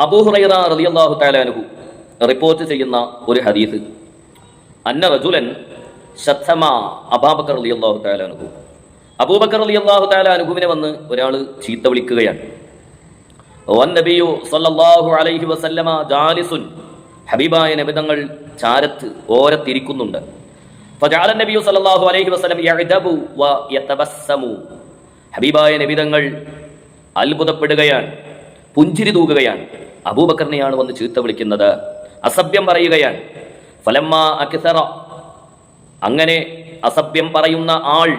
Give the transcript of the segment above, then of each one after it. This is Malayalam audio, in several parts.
അബൂ ഹുറൈറ റളിയല്ലാഹു തആല അൻഹു റിപ്പോർട്ട് ചെയ്യുന്ന ഒരു ഹദീസ്, അന്ന റജുലൻ ശതമ അബൂബക്കർ റളിയല്ലാഹു തആല അൻഹു, അബൂബക്കർ റളിയല്ലാഹു തആല അൻഹുവിനെ വന്ന് ഒരാൾ ചീത്ത വിളിക്കുകയാണ്. വന്നബിയു സല്ലല്ലാഹു അലൈഹി വസല്ലമ ജാലിസുൻ, ഹബീബായ നബി തങ്ങൾ ചാരത്ത് ഓരത്തിരിക്കുന്നുണ്ട്. ഫജഅല നബിയു സല്ലല്ലാഹു അലൈഹി വസല്ലം യഅദബു വ യതബസ്സമു, ഹബീബായ നബി തങ്ങൾ അത്ഭുതപ്പെടുകയാണ്, പുഞ്ചിരി തൂകുകയാണ്. അബൂബക്കറിനെയാണ് വന്ന് ചീത്ത വിളിക്കുന്നത്, അസഭ്യം പറയുകയാണ്. ഫലമ്മ അക്സറ, അങ്ങനെ അസഭ്യം പറയുന്ന ആൾ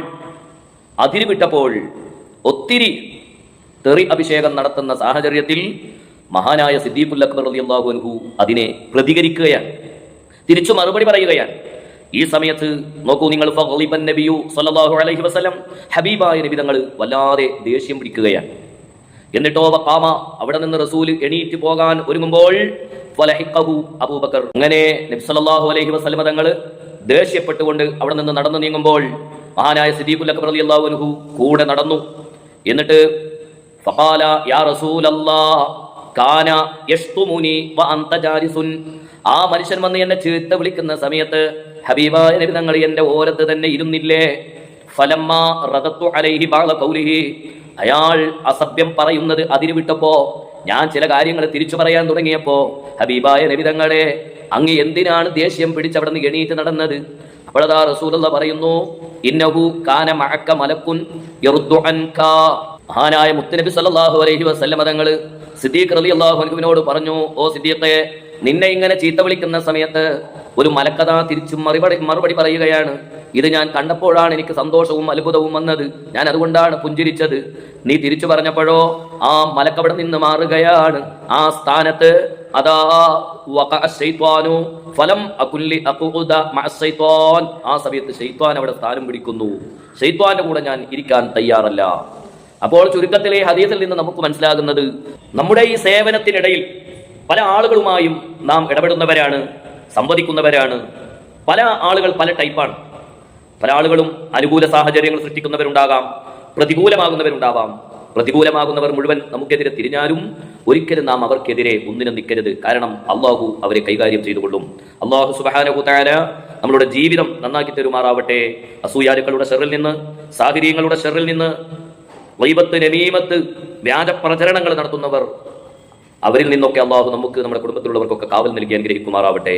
അതിരുവിട്ടപ്പോൾ, ഒത്തിരി തെറി അഭിഷേകം നടത്തുന്ന സാഹചര്യത്തിൽ മഹാനായ സിദ്ദീഖുൽ അക്ബർ റളിയല്ലാഹു അൻഹു അതിനെ പ്രതികരിക്കുകയാണ്, തിരിച്ചു മറുപടി പറയുകയാണ്. ഈ സമയത്ത് നോക്കൂ നിങ്ങൾ, ഫഗളിബൻ നബിയു സല്ലല്ലാഹു അലൈഹി വസല്ലം, ഹബീബായ നബി തങ്ങൾ വല്ലാതെ ദേഷ്യം പിടിക്കുകയാണ്. എന്നിട്ടോ വഖാമ, അവിടെ നിന്ന് റസൂൽ എണീറ്റ് പോകാൻ ഒരുങ്ങുമ്പോൾ ഫലഹിഖഹു അബൂബക്കർ, അങ്ങനെ നബി സല്ലല്ലാഹു അലൈഹി വസല്ലം തങ്ങൾ ദേഷ്യപ്പെട്ടുകൊണ്ട് അവിടെ നിന്ന് നടന്നു നീങ്ങുമ്പോൾ മഹാനായ സിദ്ദീഖുൽ അക്ബർ റളിയല്ലാഹു അൻഹു കൂടെ നടന്നു. എന്നിട്ട് ഫഖാല യാ റസൂലല്ലാഹ് കാന യഷ്തുമുനി വ അൻത ജാലിസുൻ, ആ മനുഷ്യൻ വന്ന് എന്നെ ചീത്ത വിളിക്കുന്ന സമയത്ത് ഹബീബായ നബി തങ്ങൾ എന്റെ ഓരത്ത് തന്നെ ഇരുന്നില്ലേ? ഫലമ്മ റദത്തു അലൈഹി ബഅദ ഖൗലിഹി, അയാൾ അസഭ്യം പറയുന്നത് അതിരുവിട്ടപ്പോ, ഞാൻ ചില കാര്യങ്ങൾ തിരിച്ചു പറയാൻ തുടങ്ങിയപ്പോ, ഹബീബായ നബി തങ്ങളെ അങ്ങ് എന്തിനാണ് ദേഷ്യം പിടിച്ചവിടെ നിന്ന് എണീറ്റ് നടന്നത്? അപ്പോഴതാ റസൂലുള്ളാഹി പറയുന്നു, ഇന്നഹു കാന മഅക മലക്കുൻ യറുദ്ദു അൻക, മഹാനായ മുത്തുനബി സല്ലല്ലാഹു അലൈഹി വസല്ലം തങ്ങൾ സിദ്ദീഖ് റളിയല്ലാഹു അൻഹുവിനോട് പറഞ്ഞു, ഓ സിദ്ദീഖേ, നിന്നെ ഇങ്ങനെ ചീത്ത വിളിക്കുന്ന സമയത്ത് ഒരു മലക്കഥ തിരിച്ചു മറുപടി പറയുകയാണ്. ഇത് ഞാൻ കണ്ടപ്പോഴാണ് എനിക്ക് സന്തോഷവും അത്ഭുതവും വന്നത്, ഞാൻ അതുകൊണ്ടാണ് പുഞ്ചിരിച്ചത്. നീ തിരിച്ചു പറഞ്ഞപ്പോഴോ ആ മലക്കവിടെ നിന്ന് മാറുകയാണ്. ആ സ്ഥാനത്ത് അതാ ആ സമയത്ത് ശൈത്വാൻ അവിടെ സ്ഥാനം പിടിക്കുന്നു. ശൈത്വാന്റെ കൂടെ ഞാൻ ഇരിക്കാൻ തയ്യാറല്ല. അപ്പോൾ ചുരുക്കത്തിലെ ഹദീസിൽ നിന്ന് നമുക്ക് മനസ്സിലാകുന്നത്, നമ്മുടെ ഈ സേവനത്തിനിടയിൽ പല ആളുകളുമായും നാം ഇടപെടുന്നവരാണ്, സംവദിക്കുന്നവരാണ്. പല ആളുകൾ പല ടൈപ്പാണ്. പല ആളുകളും അനുകൂല സാഹചര്യങ്ങൾ സൃഷ്ടിക്കുന്നവരുണ്ടാകാം, പ്രതികൂലമാകുന്നവരുണ്ടാവാം. പ്രതികൂലമാകുന്നവർ മുഴുവൻ നമുക്കെതിരെ തിരിഞ്ഞാലും ഒരിക്കലും നാം അവർക്കെതിരെ ഒന്നിനും നിൽക്കരുത്. കാരണം അള്ളാഹു അവരെ കൈകാര്യം ചെയ്തുകൊള്ളും. അള്ളാഹു സുബ്ഹാനഹു തആല നമ്മളുടെ ജീവിതം നന്നാക്കി തരുമാറാവട്ടെ. അസൂയാലുക്കളുടെ ഷർറിൽ നിന്ന്, സാഹിര്യങ്ങളുടെ ഷർറിൽ നിന്ന്, ഗൈബത്ത്, നമീമത്ത്, വ്യാജ പ്രചരണങ്ങൾ നടത്തുന്നവർ, അവരിൽ നിന്നൊക്കെ അള്ളാഹു നമുക്ക്, നമ്മുടെ കുടുംബത്തിലുള്ളവർക്കൊക്കെ കാവൽ നൽകി അനുഗ്രഹിക്കുമാറാവട്ടെ.